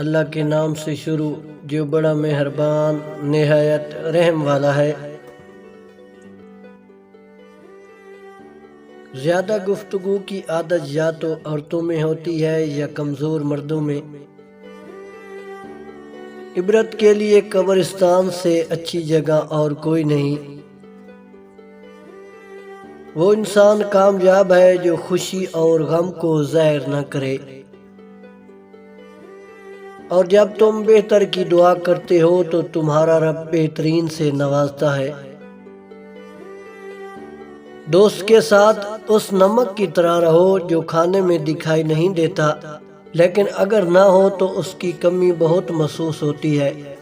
اللہ کے نام سے شروع جو بڑا مہربان نہایت رحم والا ہے۔ زیادہ گفتگو کی عادت یا تو عورتوں میں ہوتی ہے یا کمزور مردوں میں۔ عبرت کے لیے قبرستان سے اچھی جگہ اور کوئی نہیں۔ وہ انسان کامیاب ہے جو خوشی اور غم کو ظاہر نہ کرے۔ اور جب تم بہتر کی دعا کرتے ہو تو تمہارا رب بہترین سے نوازتا ہے۔ دوست کے ساتھ اس نمک کی طرح رہو جو کھانے میں دکھائی نہیں دیتا، لیکن اگر نہ ہو تو اس کی کمی بہت محسوس ہوتی ہے۔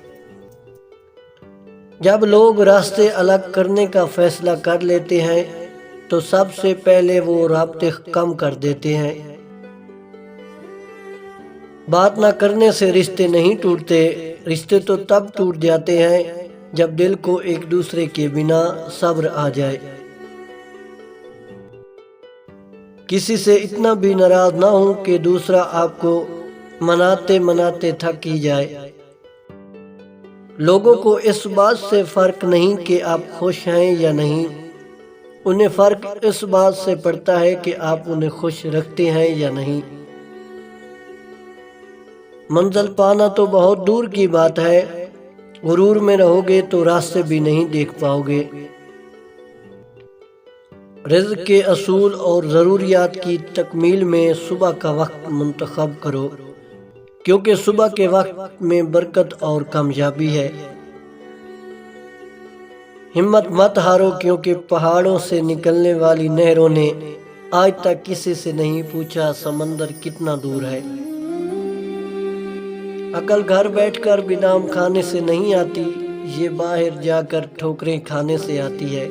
جب لوگ راستے الگ کرنے کا فیصلہ کر لیتے ہیں تو سب سے پہلے وہ رابطے کم کر دیتے ہیں۔ بات نہ کرنے سے رشتے نہیں ٹوٹتے، رشتے تو تب ٹوٹ جاتے ہیں جب دل کو ایک دوسرے کے بنا صبر آ جائے۔ کسی سے اتنا بھی ناراض نہ ہوں کہ دوسرا آپ کو مناتے مناتے تھک ہی جائے۔ لوگوں کو اس بات سے فرق نہیں کہ آپ خوش ہیں یا نہیں، انہیں فرق اس بات سے پڑتا ہے کہ آپ انہیں خوش رکھتے ہیں یا نہیں۔ منزل پانا تو بہت دور کی بات ہے، غرور میں رہو گے تو راستے بھی نہیں دیکھ پاؤ گے۔ رزق کے اصول اور ضروریات کی تکمیل میں صبح کا وقت منتخب کرو، کیونکہ صبح کے وقت میں برکت اور کامیابی ہے۔ ہمت مت ہارو، کیونکہ پہاڑوں سے نکلنے والی نہروں نے آج تک کسی سے نہیں پوچھا سمندر کتنا دور ہے۔ عقل گھر بیٹھ کر بادام کھانے سے نہیں آتی، یہ باہر جا کر ٹھوکریں کھانے سے آتی ہے۔